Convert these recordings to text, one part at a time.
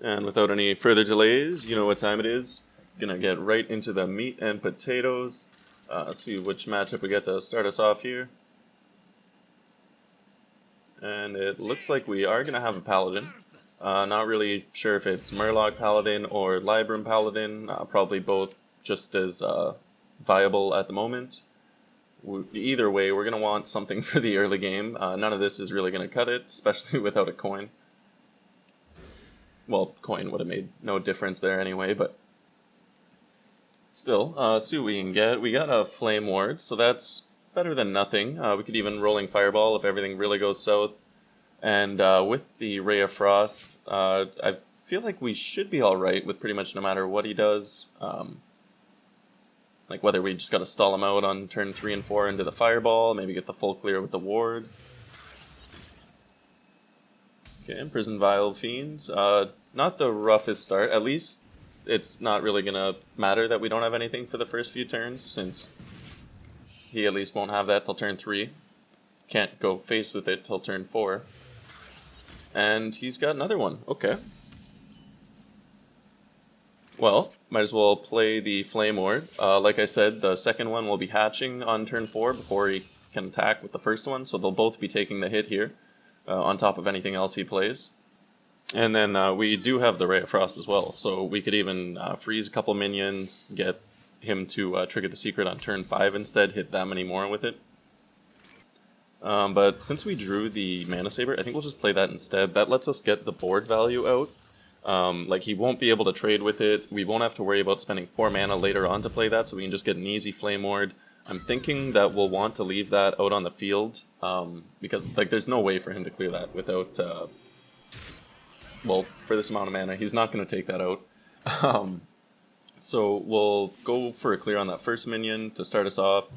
And without any further delays, you know what time it is. Gonna get right into the meat and potatoes. See which matchup we get to start us off here. And it looks like we are gonna have a Paladin. Not really sure if it's Murloc Paladin or Libram Paladin. Probably both just as viable at the moment. Either way, we're going to want something for the early game. None of this is really going to cut it, especially without a coin. Well, coin would have made no difference there anyway, but still, see what we can get. We got a Flame Ward, so that's better than nothing. We could even Rolling Fireball if everything really goes south. And with the Ray of Frost, I feel like we should be alright with pretty much no matter what he does. Like whether we just got to stall him out on turn 3 and 4 into the Fireball, maybe get the full clear with the Ward. Okay, Imprisoned Vile Fiends. Not the roughest start. At least it's not really going to matter that we don't have anything for the first few turns, since he at least won't have that till turn 3. Can't go face with it till turn 4. And he's got another one. Okay. Well, might as well play the Flame Ward. Like I said, the second one will be hatching on turn 4 before he can attack with the first one, so they'll both be taking the hit here, on top of anything else he plays. And then we do have the Ray of Frost as well, so we could even freeze a couple minions, get him to trigger the secret on turn 5 instead, hit that many more with it. But since we drew the Mana Saber, I think we'll just play that instead. That lets us get the board value out. Like, he won't be able to trade with it. We won't have to worry about spending 4 mana later on to play that, so we can just get an easy Flame Ward. I'm thinking that we'll want to leave that out on the field, because, like, there's no way for him to clear that without, well, for this amount of mana, he's not going to take that out. So we'll go for a clear on that first minion to start us off.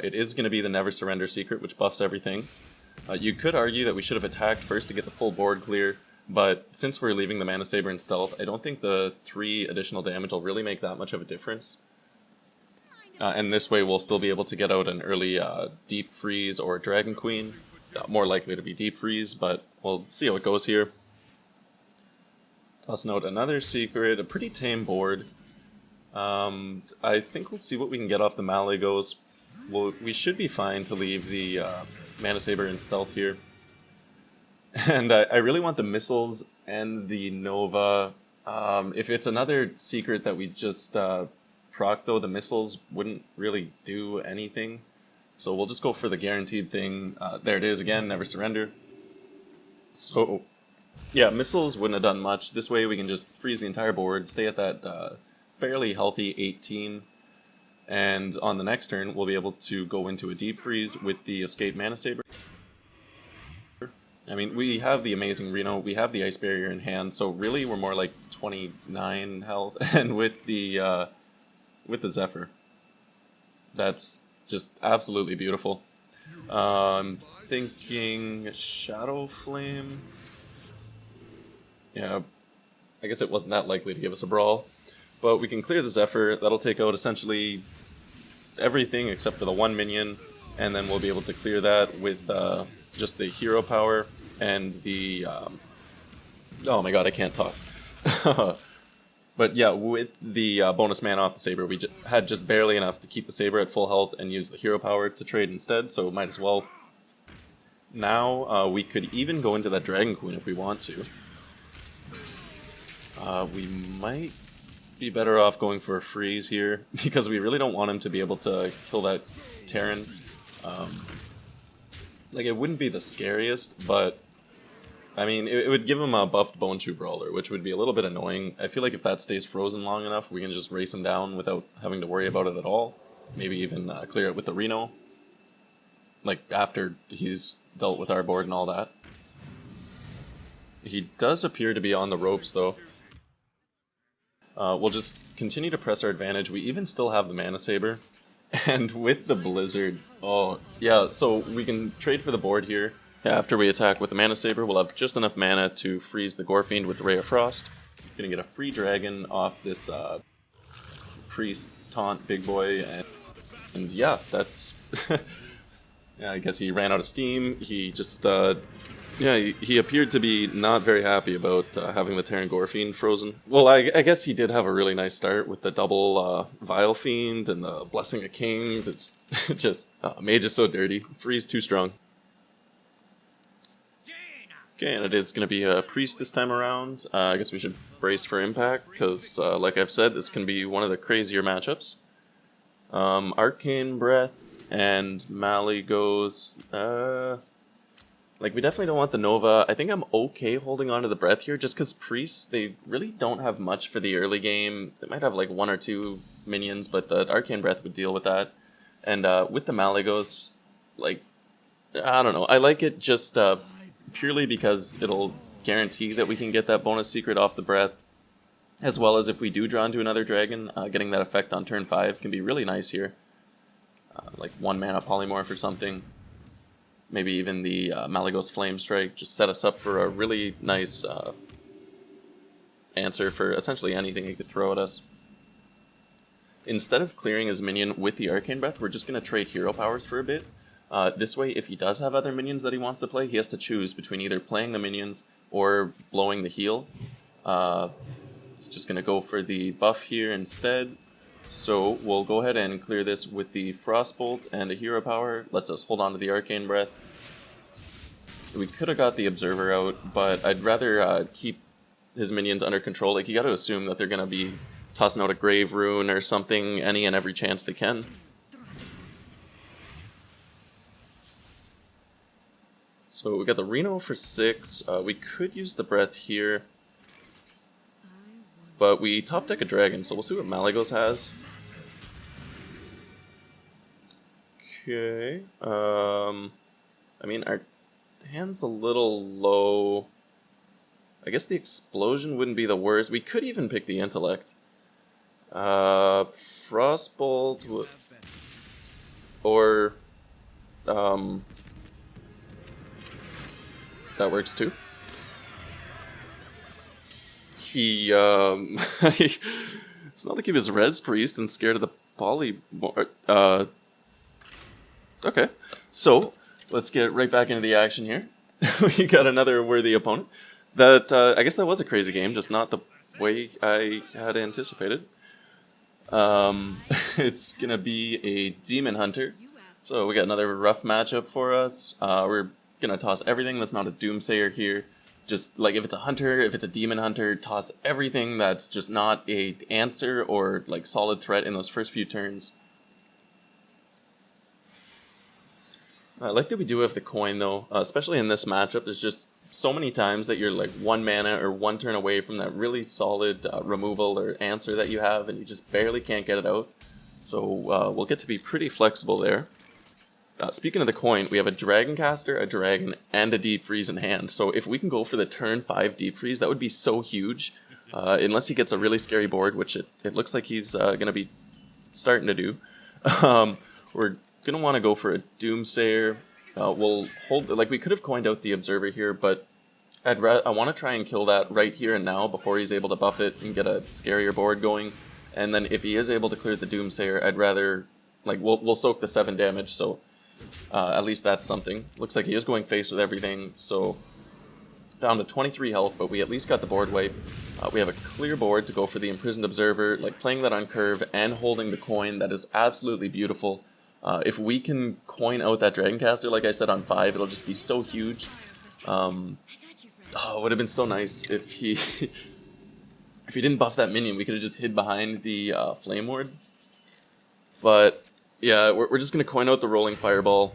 It is going to be the Never Surrender secret, which buffs everything. You could argue that we should have attacked first to get the full board clear, but since we're leaving the Mana Saber in stealth, I don't think the 3 additional damage will really make that much of a difference. And this way we'll still be able to get out an early Deep Freeze or Dragon Queen. More likely to be Deep Freeze, but we'll see how it goes here. Tossing out another secret, a pretty tame board. I think we'll see what we can get off the Malagos. We should be fine to leave the Mana Saber in stealth here. And I really want the missiles and the Nova. If it's another secret that we just proc, though, the missiles wouldn't really do anything. So we'll just go for the guaranteed thing. There it is again, Never Surrender. So, yeah, missiles wouldn't have done much. This way we can just freeze the entire board, stay at that fairly healthy 18. And on the next turn, we'll be able to go into a Deep Freeze with the Escape Mana Saber. I mean, we have the amazing Reno, we have the Ice Barrier in hand, so really we're more like 29 health, and with the Zephyr, that's just absolutely beautiful. I'm thinking Shadow Flame. Yeah, I guess it wasn't that likely to give us a brawl, but we can clear the Zephyr. That'll take out essentially everything except for the 1 minion, and then we'll be able to clear that with just the hero power and the oh my god, I can't talk. But yeah, with the bonus mana off the Saber, we had just barely enough to keep the Saber at full health and use the hero power to trade instead, so might as well. Now we could even go into that Dragon Queen if we want to. We might be better off going for a freeze here, because we really don't want him to be able to kill that Terran. Like, it wouldn't be the scariest, but I mean, it would give him a buffed Bone Chew Brawler, which would be a little bit annoying. I feel like if that stays frozen long enough, we can just race him down without having to worry about it at all. Maybe even clear it with the Reno, like after he's dealt with our board and all that. He does appear to be on the ropes, though. We'll just continue to press our advantage. We even still have the Mana Saber. And with the Blizzard, oh, yeah, so we can trade for the board here. After we attack with the Mana Saber, we'll have just enough mana to freeze the Gorefiend with the Ray of Frost. Gonna get a free dragon off this Priest taunt big boy, and yeah, that's... yeah, I guess he ran out of steam. He just Yeah, he appeared to be not very happy about having the Terran Gore Fiend frozen. Well, I guess he did have a really nice start with the double Vile Fiend and the Blessing of Kings. It's just, Mage is so dirty. Free's too strong. Okay, and it is going to be a Priest this time around. I guess we should brace for impact, because like I've said, this can be one of the crazier matchups. Arcane Breath and Malygos. Like, we definitely don't want the Nova. I think I'm okay holding on to the Breath here, just because Priests, they really don't have much for the early game. They might have like 1 or 2 minions, but the Arcane Breath would deal with that. And with the Malygos, like, I don't know. I like it just purely because it'll guarantee that we can get that bonus secret off the Breath, as well as if we do draw into another dragon, getting that effect on turn 5 can be really nice here. Like 1 mana Polymorph or something. Maybe even the Malygos Flame Strike, just set us up for a really nice answer for essentially anything he could throw at us. Instead of clearing his minion with the Arcane Breath, we're just going to trade hero powers for a bit. This way, if he does have other minions that he wants to play, he has to choose between either playing the minions or blowing the heal. He's just going to go for the buff here instead. So we'll go ahead and clear this with the Frostbolt and a hero power. Lets us hold on to the Arcane Breath. We could have got the Observer out, but I'd rather keep his minions under control. Like, you got to assume that they're going to be tossing out a Grave Rune or something any and every chance they can. So we got the Reno for 6. We could use the Breath here. But we top deck a dragon, so we'll see what Malygos has. Okay. I mean, our hand's a little low. I guess the Explosion wouldn't be the worst. We could even pick the Intellect. Frostbolt or that works too. He, it's not like he was Res Priest and scared of the Poly... Okay, so, let's get right back into the action here. We got another worthy opponent. That, I guess that was a crazy game, just not the way I had anticipated. It's gonna be a Demon Hunter. So we got another rough matchup for us. We're gonna toss everything that's not a Doomsayer here. Just, like, if it's a hunter, if it's a demon hunter, toss everything that's just not a answer or, like, solid threat in those first few turns. I like that we do have the coin, though, especially in this matchup. There's just so many times that you're, like, 1 mana or 1 turn away from that really solid removal or answer that you have, and you just barely can't get it out. So we'll get to be pretty flexible there. Speaking of the coin, we have a Dragon Caster, a Dragon, and a Deep Freeze in hand. So if we can go for the turn 5 Deep Freeze, that would be so huge. Unless he gets a really scary board, which it looks like he's going to be starting to do. We're going to want to go for a Doomsayer. We'll hold, like, we could have coined out the Observer here, but I want to try and kill that right here and now before he's able to buff it and get a scarier board going. And then if he is able to clear the Doomsayer, I'd rather, like, we'll soak the 7 damage, so at least that's something. Looks like he is going face with everything, so down to 23 health, but we at least got the board wipe. We have a clear board to go for the Imprisoned Observer, like playing that on curve and holding the coin. That is absolutely beautiful. If we can coin out that Dragoncaster, like I said, on 5, it'll just be so huge. Oh, it would have been so nice if he if he didn't buff that minion. We could have just hid behind the Flame Ward. But yeah, we're just going to coin out the Rolling Fireball,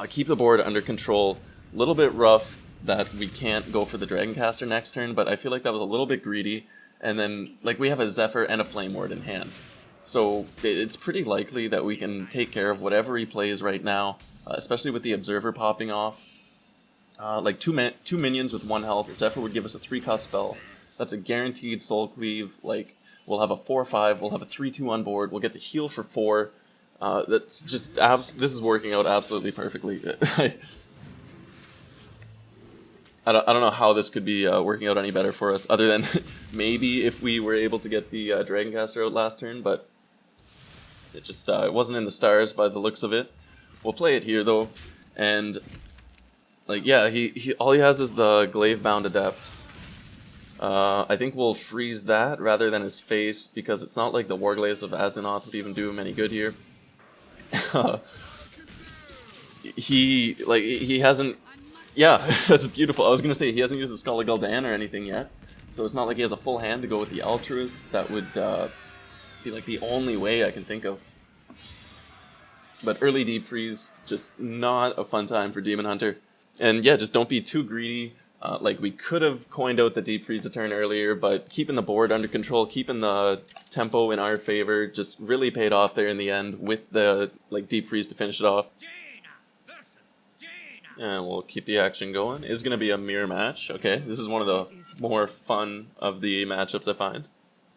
keep the board under control. A little bit rough that we can't go for the Dragoncaster next turn, but I feel like that was a little bit greedy. And then, like, we have a Zephyr and a Flame Ward in hand. So it's pretty likely that we can take care of whatever he plays right now, especially with the Observer popping off. Like, two minions with 1 health. Zephyr would give us a 3-cost spell. That's a guaranteed Soul Cleave. Like, we'll have a 4/5, we'll have a 3/2 on board, we'll get to heal for 4. That's just, this is working out absolutely perfectly. I don't know how this could be working out any better for us, other than maybe if we were able to get the Dragoncaster out last turn, but it just it wasn't in the stars by the looks of it. We'll play it here, though, and Like, yeah, he all he has is the Glaive-bound Adept. I think we'll freeze that rather than his face, because it's not like the Warglaives of Azeroth would even do him any good here. He hasn't... Yeah, that's beautiful. I was gonna say, he hasn't used the Skull of Gul'dan or anything yet, so it's not like he has a full hand to go with the Altruist. That would be like the only way I can think of. But early Deep Freeze, just not a fun time for Demon Hunter. And yeah, just don't be too greedy. Like, we could have coined out the Deep Freeze a turn earlier, but keeping the board under control, keeping the tempo in our favor, just really paid off there in the end with the Deep Freeze to finish it off. And we'll keep the action going. It's going to be a mirror match. Okay, this is one of the more fun of the matchups, I find.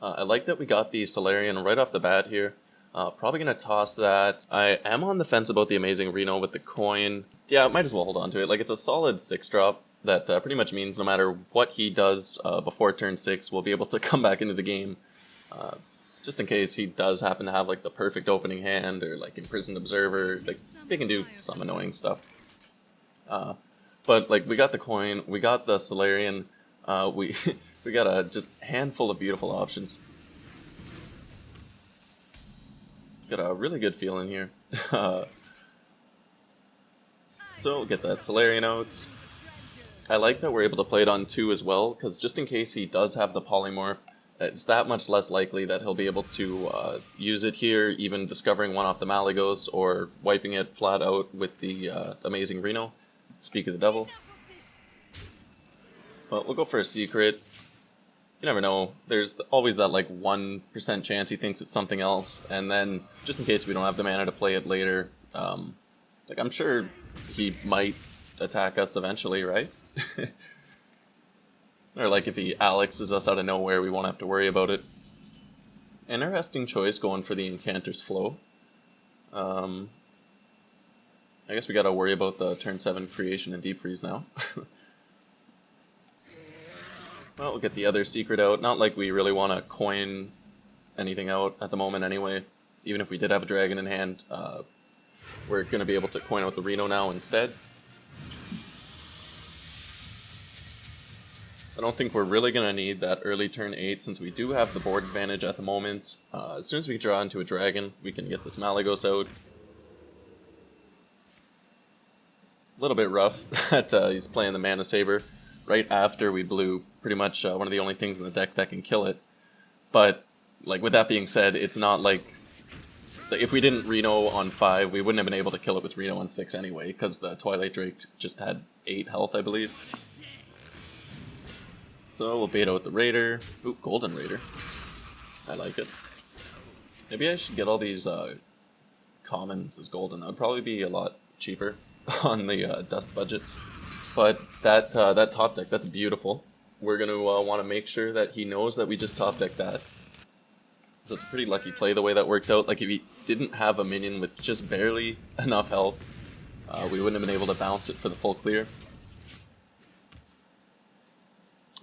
I like that we got the Solarian right off the bat here. Probably going to toss that. I am on the fence about the Amazing Reno with the coin. Yeah, might as well hold on to it. Like, it's a solid 6-drop that pretty much means no matter what he does before turn 6, we'll be able to come back into the game. Just in case he does happen to have like the perfect opening hand or like Imprisoned Observer. Like, they can do some annoying stuff. But like, we got the coin, we got the Solarian, we we got a just handful of beautiful options. Got a really good feeling here. So we'll get that Solarian out. I like that we're able to play it on 2 as well, because just in case he does have the Polymorph, it's that much less likely that he'll be able to use it here, even discovering one off the Malygos or wiping it flat out with the Amazing Reno. Speak of the devil. But we'll go for a secret. You never know. There's always that like 1% chance he thinks it's something else, and then just in case we don't have the mana to play it later, like, I'm sure he might attack us eventually, right? Or like if he Alexes us out of nowhere, we won't have to worry about it. Interesting choice going for the Incanter's Flow. I guess we gotta worry about the turn 7 creation and Deep Freeze now. Well, we'll get the other secret out. Not like we really want to coin anything out at the moment anyway. Even if we did have a dragon in hand, we're going to be able to coin out the Reno now instead. I don't think we're really going to need that early turn 8 since we do have the board advantage at the moment. As soon as we draw into a dragon, we can get this Malygos out. A little bit rough that he's playing the Mana Saber right after we blew pretty much one of the only things in the deck that can kill it. But like, with that being said, it's not like if we didn't Reno on 5, we wouldn't have been able to kill it with Reno on 6 anyway, because the Twilight Drake just had 8 health, I believe. So we'll bait out the Raider. Ooh, Golden Raider. I like it. Maybe I should get all these commons as golden. That would probably be a lot cheaper on the dust budget. But that top deck, that's beautiful. We're going to want to make sure that he knows that we just top decked that. So it's a pretty lucky play the way that worked out. Like, if he didn't have a minion with just barely enough health, we wouldn't have been able to bounce it for the full clear.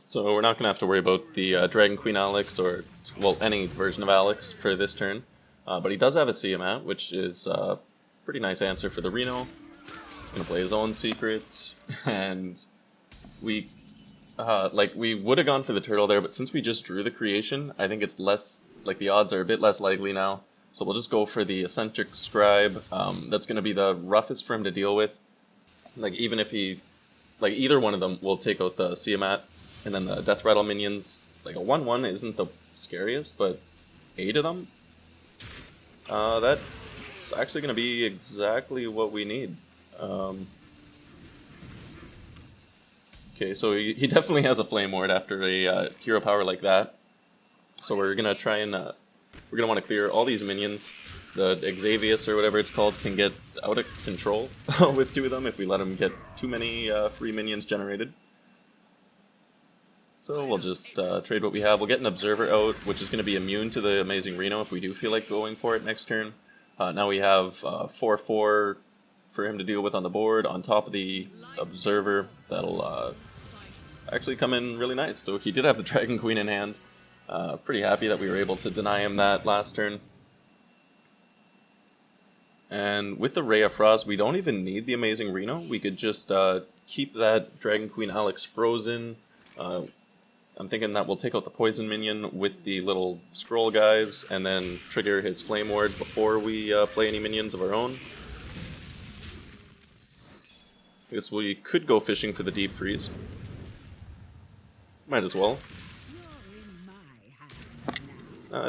So we're not going to have to worry about the Dragon Queen Alex, or, well, any version of Alex for this turn. But he does have a Tiamat, which is a pretty nice answer for the Reno. Gonna play his own secret, and we would have gone for the turtle there, but since we just drew the creation, I think it's less, like, the odds are a bit less likely now. So we'll just go for the Eccentric Scribe. That's gonna be the roughest for him to deal with. Like, even if he, like, either one of them will take out the Tiamat, and then the Death Rattle minions. Like, a 1/1 isn't the scariest, but 8 of them? That's actually gonna be exactly what we need. Okay, so he definitely has a Flame Ward after a hero power like that. So we're gonna try and we're gonna want to clear all these minions. The Xavius or whatever it's called can get out of control with 2 of them if we let him get too many free minions generated. So we'll just trade what we have. We'll get an Observer out, which is going to be immune to the Amazing Reno if we do feel like going for it next turn. Now we have 4/4 for him to deal with on the board, on top of the Observer. That'll actually come in really nice. So he did have the Dragon Queen in hand. Pretty happy that we were able to deny him that last turn. And with the Ray of Frost, we don't even need the Amazing Reno. We could just keep that Dragon Queen Alex frozen. I'm thinking that we'll take out the poison minion with the little scroll guys, and then trigger his Flame Ward before we play any minions of our own. I guess we could go fishing for the Deep Freeze. Might as well.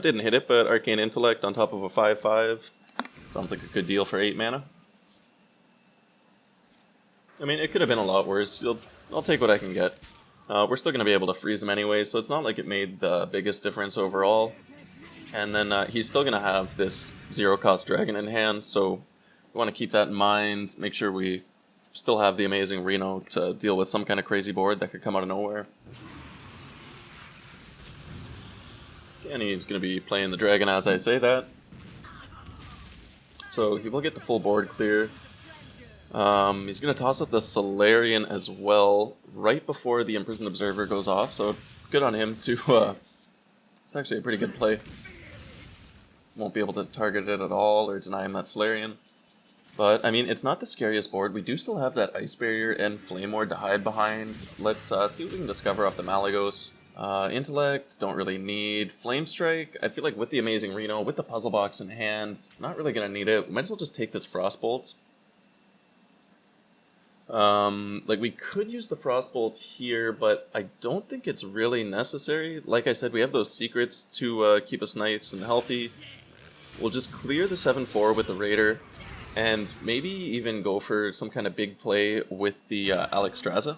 Didn't hit it, but Arcane Intellect on top of a 5/5. Sounds like a good deal for 8 mana. I mean, it could have been a lot worse. I'll take what I can get. We're still going to be able to freeze him anyway, so it's not like it made the biggest difference overall. And then he's still going to have this 0-cost dragon in hand, so we want to keep that in mind. Make sure we still have the amazing Reno to deal with some kind of crazy board that could come out of nowhere. And he's going to be playing the dragon as I say that. So he will get the full board clear. He's going to toss up the Solarian as well, right before the Imprisoned Observer goes off, so good on him to, it's actually a pretty good play. Won't be able to target it at all, or deny him that Solarian. But, I mean, it's not the scariest board. We do still have that Ice Barrier and Flame Ward to hide behind. Let's see what we can discover off the Malygos. Intellect, don't really need. Flame Strike, I feel like with the amazing Reno, with the Puzzle Box in hand, not really going to need it. Might as well just take this Frostbolt. Like, we could use the Frostbolt here, but I don't think it's really necessary. Like I said, we have those secrets to keep us nice and healthy. We'll just clear the 7/4 with the Raider, and maybe even go for some kind of big play with the Alexstrasza.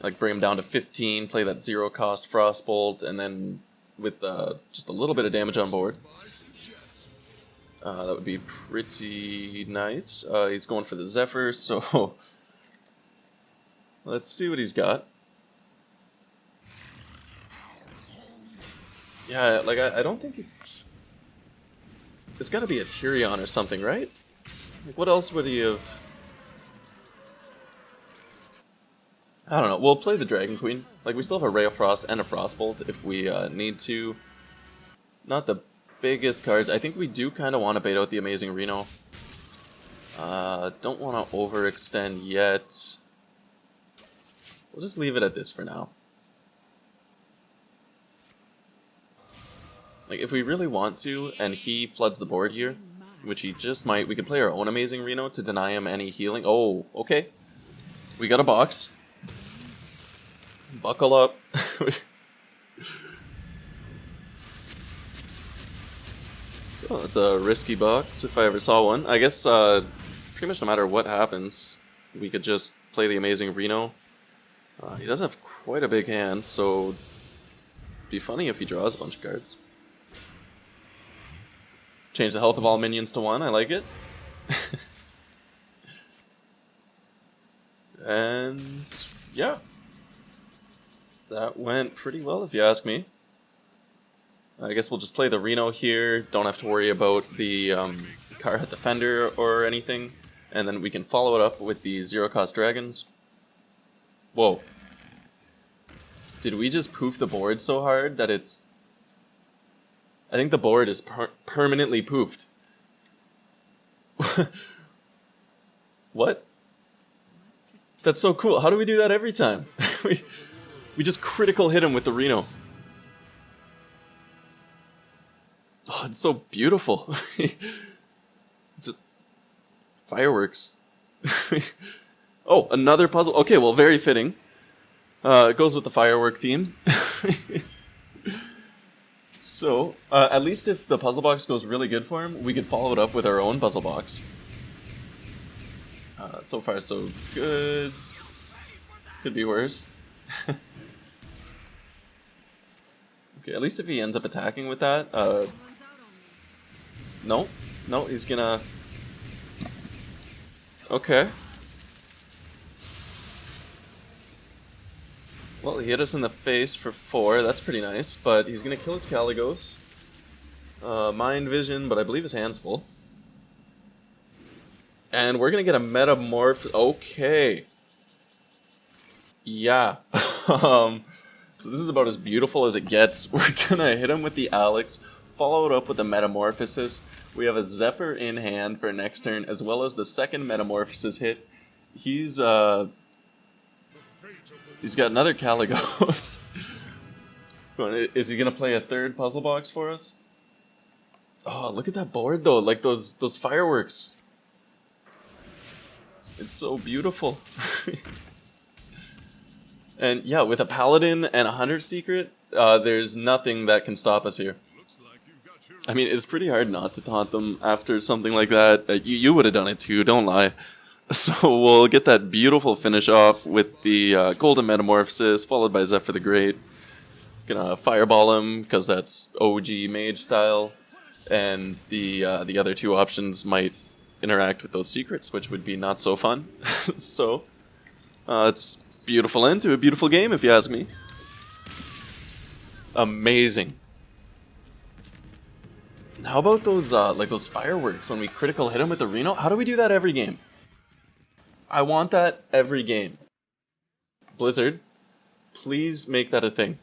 Like, bring him down to 15, play that 0-cost Frostbolt, and then with just a little bit of damage on board. That would be pretty nice. He's going for the Zephyr, so let's see what he's got. Yeah, like, I don't think there's got to be a Tyrion or something, right? Like, what else would he have? I don't know. We'll play the Dragon Queen. Like, we still have a Ray of Frost and a Frostbolt if we need to. Not the biggest cards. I think we do kind of want to bait out the amazing Reno. Don't want to overextend yet. We'll just leave it at this for now. Like, if we really want to, and he floods the board here, which he just might, we could play our own amazing Reno to deny him any healing. Oh, okay. We got a box. Buckle up. So, it's a risky box if I ever saw one. I guess, pretty much no matter what happens, we could just play the amazing Reno. He does have quite a big hand, so it'd be funny if he draws a bunch of cards. Change the health of all minions to 1, I like it. And yeah. That went pretty well if you ask me. I guess we'll just play the Reno here, don't have to worry about the Carhat Defender or anything. And then we can follow it up with the 0-cost dragons. Whoa. Did we just poof the board so hard that it's... I think the board is permanently poofed. What? That's so cool. How do we do that every time? we just critical hit him with the Reno. Oh, it's so beautiful. It's just fireworks. Oh, another puzzle. Okay, well, very fitting. It goes with the firework theme. So, at least if the puzzle box goes really good for him, we could follow it up with our own puzzle box. So far, so good. Could be worse. Okay, at least if he ends up attacking with that. No, he's gonna... Okay. Well, he hit us in the face for 4, that's pretty nice, but he's gonna kill his Caligos. Mind Vision, but I believe his hand's full. And we're gonna get a Metamorph... Okay. Yeah. So this is about as beautiful as it gets. We're gonna hit him with the Alex, follow it up with the Metamorphosis. We have a Zephyr in hand for next turn, as well as the second Metamorphosis hit. He's He's got another Caligos. Is he gonna play a third puzzle box for us? Oh, look at that board though, like those fireworks. It's so beautiful. And yeah, with a Paladin and a Hunter Secret, there's nothing that can stop us here. I mean, it's pretty hard not to taunt them after something like that. You would have done it too, don't lie. So we'll get that beautiful finish off with the Golden Metamorphosis, followed by Zephrys the Great. Gonna Fireball him, because that's OG Mage style. And the other two options might interact with those secrets, which would be not so fun. So, it's beautiful end to a beautiful game, if you ask me. Amazing. How about those like those fireworks when we critical hit them with the Reno? How do we do that every game? I want that every game. Blizzard, please make that a thing.